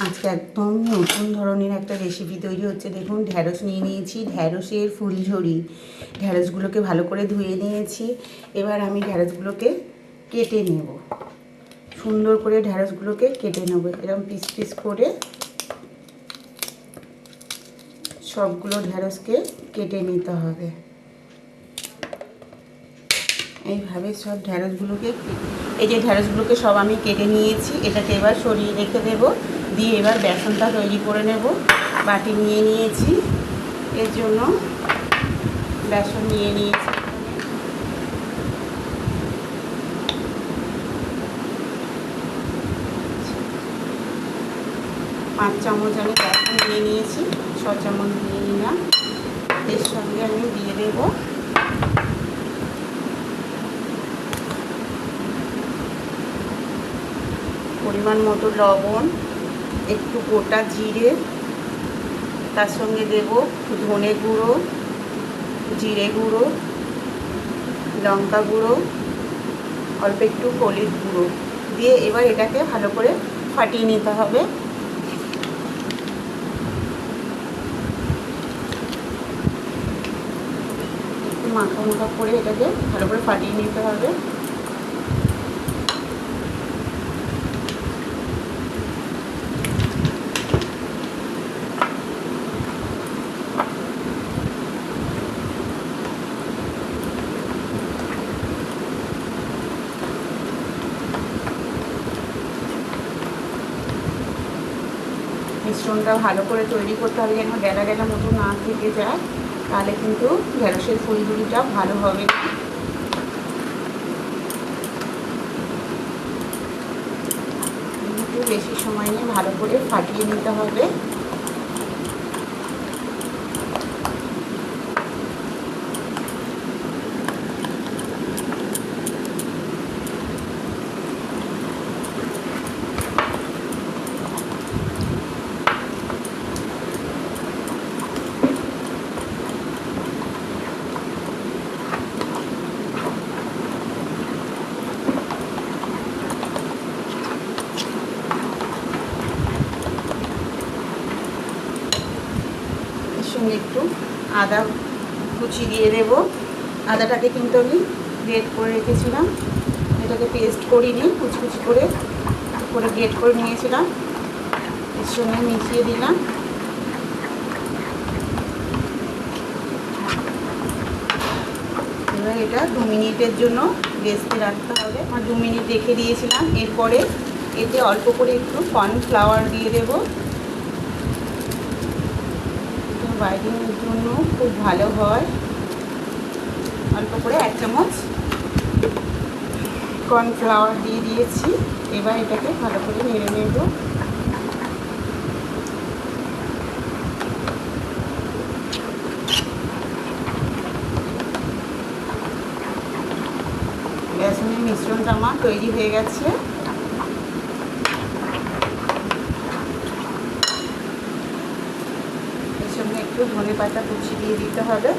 আজকে একদম নতুন ধরনের একটা রেসিপি তৈরি হচ্ছে। দেখুন, ঢ্যাঁড়স নিয়ে নিয়েছি, ঢ্যাঁড়সের ফুলঝুরি। ঢ্যাঁড়সগুলোকে ভালো করে ধুয়ে নিয়েছি। এবার আমি ঢ্যাঁড়সগুলোকে কেটে নেব, সুন্দর করে ঢ্যাঁড়সগুলোকে কেটে নেব এরকম পিস পিস করে। সবগুলো ঢ্যাঁড়সকে কেটে নিতে হবে এইভাবে। সব ঢ্যাঁড়সগুলোকে, এই যে ঢ্যাঁড়সগুলোকে সব আমি কেটে নিয়েছি, এটাকে এবার সরিয়ে রেখে দেব। দিয়ে এবার বেসনটা তৈরি করে নেব। বাটি নিয়ে নিয়েছি, এর জন্য বেসন নিয়ে নিয়েছি। 5 চামচ আমি বেসন নিয়ে নিয়েছি, 6 চামচ দিয়ে নিলাম। এর সঙ্গে আমি দিয়ে দেব পরিমাণ মতো লবণ, একটু গোটা জিরে, তার সঙ্গে দেব ধনে গুঁড়ো, জিরে গুঁড়ো, লঙ্কা গুঁড়ো, অল্প একটু হলুদ গুঁড়ো দিয়ে এবার এটাকে ভালো করে ফাটিয়ে নিতে হবে। একটু মাখা মাখা করে এটাকে ভালো করে ফাটিয়ে নিতে হবে। মিশ্রণটা ভালো করে তৈরি করতে হবে, যেন গেলা গেলা মতো না থেকে যায়, তাহলে কিন্তু ঢ্যাঁড়সের ফুলঝুরিটা ভালো হবে না। একটু বেশি সময় নিয়ে ভালো করে ফাটিয়ে নিতে হবে। সঙ্গে একটু আদা কুচি দিয়ে দেব। আদাটাকে কিন্তু আমি গ্রেট করে রেখেছিলাম, এটাকে পেস্ট করিনি, কুচকুচি করে গ্রেট করে নিয়েছিলাম, এর সঙ্গে মিশিয়ে দিলাম। এবার এটা 2 মিনিটের জন্য রেস্টে রাখতে হবে। আমার 2 মিনিট রেখে দিয়েছিলাম। এরপরে এতে অল্প করে একটু কর্নফ্লাওয়ার দিয়ে দেবো, বাইন্ডিংয়ের জন্য খুব ভালো হয়। অল্প করে 1 চামচ কর্নফ্লাওয়ার দিয়ে দিয়েছি। এবার এটাকে ভালো করে নেড়ে নেব। বেসনের মিশ্রণটা আমার তৈরি হয়ে গেছে। এর সঙ্গে একটু ধনেপাতা কুচি দিয়ে দিতে হবে।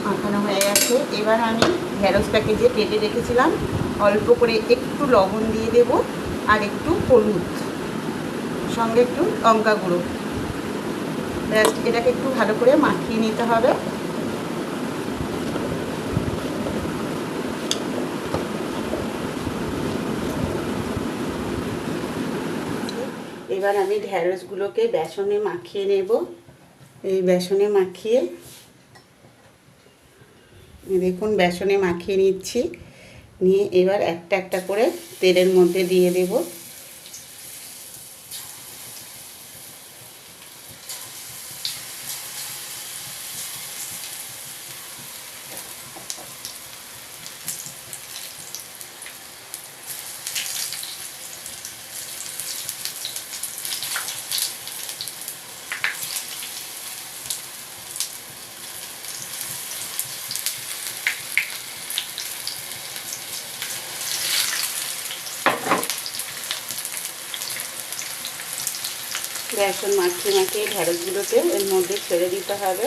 মাখানো হয়ে গেছে। এবার আমি ঢ্যাঁড়সটাকে যে কেটে রেখেছিলাম, অল্প করে একটু লবণ দিয়ে দেব, আর একটু হলুদ, সঙ্গে একটু লঙ্কা গুঁড়ো। ব্যাস, এটাকে একটু ভালো করে মাখিয়ে নিতে হবে। এবার আমি ঢ্যাঁড়সগুলোকে বেসনে মাখিয়ে নেব। এই বেসনে মাখিয়ে, দেখুন বেসনে মাখিয়ে নিচ্ছি। নিয়ে এবার একটা একটা করে তেলের মধ্যে দিয়ে দেব। বেসন মাখিয়ে মাখিয়ে ঢ্যাঁড়সগুলোকে এর মধ্যে ছেড়ে দিতে হবে।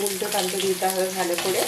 উল্টে পাল্টে দিতে হবে ভালো করে।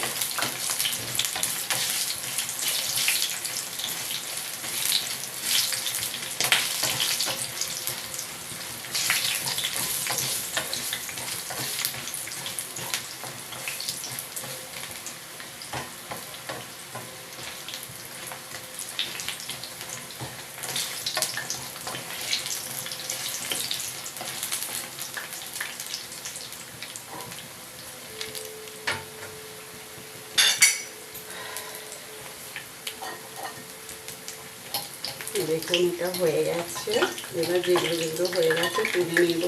দেখুন এটা হয়ে গেছে। এবার যেগুলো যেগুলো হয়ে গেছে তুলে নেব।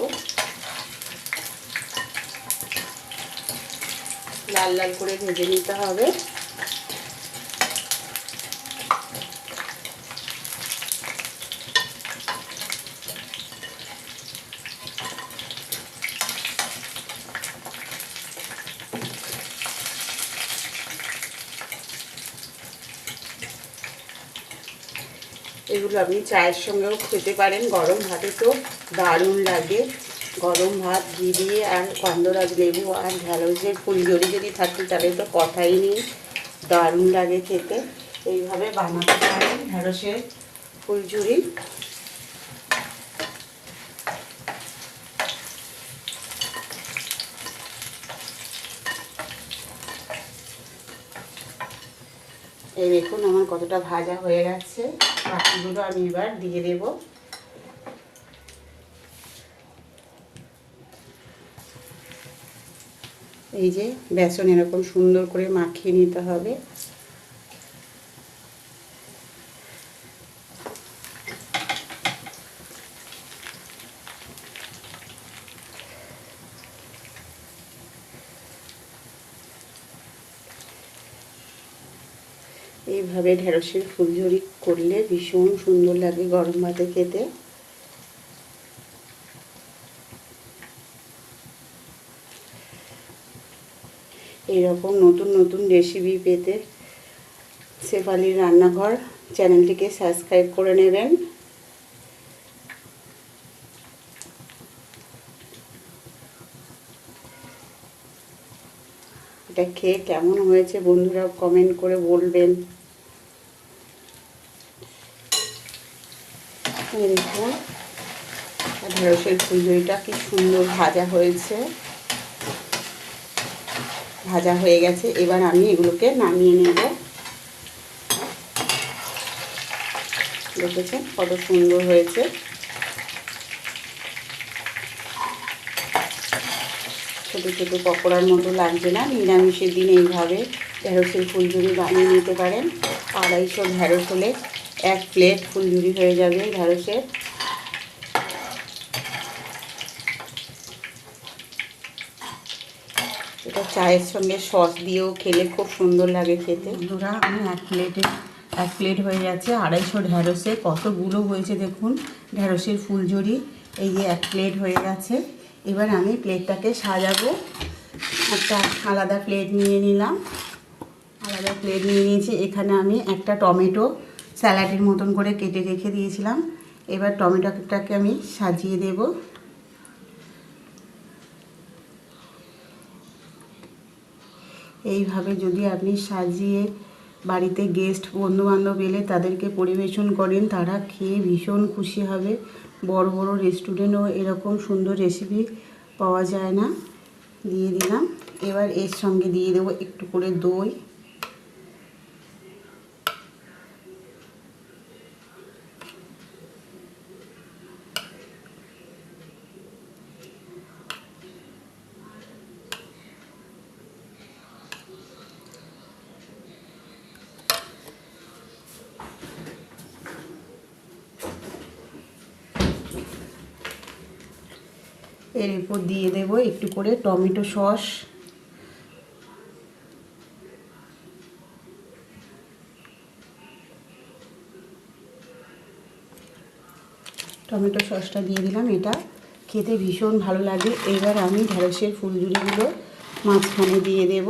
লাল লাল করে ভেজে নিতে হবে। এগুলো আপনি চায়ের সঙ্গেও খেতে পারেন, গরম ভাতে তো দারুণ লাগে। গরম ভাত ঘি দিয়ে আর গন্ধরাজ লেবু আর ঢ্যাঁড়সের ফুলঝুরি যদি থাকে তাহলে তো কথাই নেই, দারুণ লাগে খেতে। এইভাবে বানাতে পারেন ঢ্যাঁড়সের ফুলঝুরি। এই দেখুন আমার কতটা ভাজা হয়ে গেছে। বাকিগুলো আমি এবার দিয়ে দেব। এই যে বেসন এরকম সুন্দর করে মাখিয়ে নিতে হবে। এইভাবে ঢেঁড়সের ফুলঝুরি করলে ভীষণ সুন্দর লাগে গরম ভাতে খেতে। এইরকম নতুন নতুন রেসিপি পেতে শেফালির রান্নাঘর চ্যানেলটিকে সাবস্ক্রাইব করে নেবেন। এটা খেয়ে কেমন হয়েছে বন্ধুরা কমেন্ট করে বলবেন। দেখুন ঢেঁড়সের ফুলঝুরিটা কি সুন্দর ভাজা হয়েছে, ভাজা হয়ে গেছে। এবার আমি এগুলোকে নামিয়ে নেব। দেখেছেন কত সুন্দর হয়েছে। ছোট ছোট পকোড়ার মতো লাগছে না। নিরামিষের দিন এইভাবে ঢেঁড়সের ফুলঝুরি বানিয়ে নিতে পারেন। 250 ঢেঁড়স হলে 1 প্লেট ফুলঝুরি হয়ে যাবে ঢেঁড়সের। এটা চায়ের সঙ্গে সস দিয়েও খেলে খুব সুন্দর লাগে খেতে। বন্ধুরা আমি 1 প্লেট হয়ে যাচ্ছে 250 ঢেঁড়সে কতগুলো হয়েছে দেখুন ঢেঁড়সের ফুলঝুরি। এই যে 1 প্লেট হয়ে গেছে। এবার আমি প্লেটটাকে সাজাবো। একটা আলাদা প্লেট নিয়ে নিলাম, আলাদা প্লেট নিয়ে নিয়েছি। এখানে আমি একটা টমেটো স্যালাডের মতন করে কেটে রেখে দিয়েছিলাম। এবার টমেটোটাকে আমি সাজিয়ে দেব। এইভাবে যদি আপনি সাজিয়ে বাড়িতে গেস্ট বন্ধুবান্ধব এলে তাদেরকে পরিবেশন করেন, তারা খেয়ে ভীষণ খুশি হবে। বড় বড় রেস্টুরেন্টও এরকম সুন্দর রেসিপি পাওয়া যায় না। দিয়ে দিলাম। এবার এর সঙ্গে দিয়ে দেবো একটু করে দই। এর উপর দিয়ে দেব একটু করে টমেটো সস। টমেটো সসটা দিয়ে দিলাম। এটা খেতে ভীষণ ভালো লাগে। এবার আমি ঢেঁড়সের ফুলঝুরিগুলো মাঝখানে দিয়ে দেব।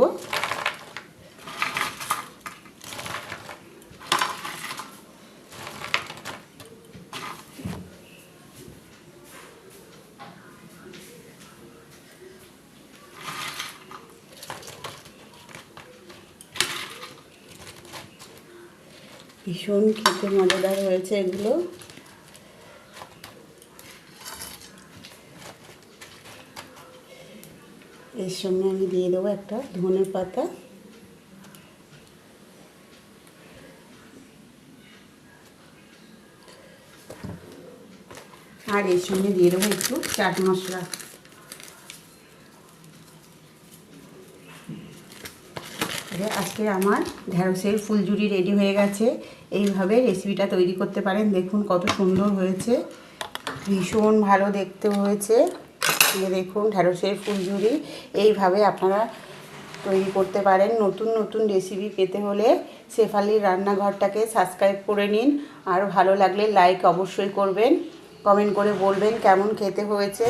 ভীষণ খেতে মজাদার হয়েছে এগুলো। এর সঙ্গে আমি দিয়ে দেবো একটা ধনে পাতা। আর এর সঙ্গে দিয়ে দেবো একটু চাট মশলা। আজকে আমার ঢ্যাঁড়সের ফুলঝুরি রেডি হয়ে গেছে। এইভাবে রেসিপিটা তৈরি করতে পারেন। দেখুন কত সুন্দর হয়েছে, ভীষণ ভালো দেখতে হয়েছে। দেখুন ঢ্যাঁড়সের ফুলঝুরি এইভাবে আপনারা তৈরি করতে পারেন। নতুন নতুন রেসিপি পেতে হলে শেফালির রান্নাঘরটাকে সাবস্ক্রাইব করে নিন। আর ভালো লাগলে লাইক অবশ্যই করবেন, কমেন্ট করে বলবেন কেমন খেতে হয়েছে।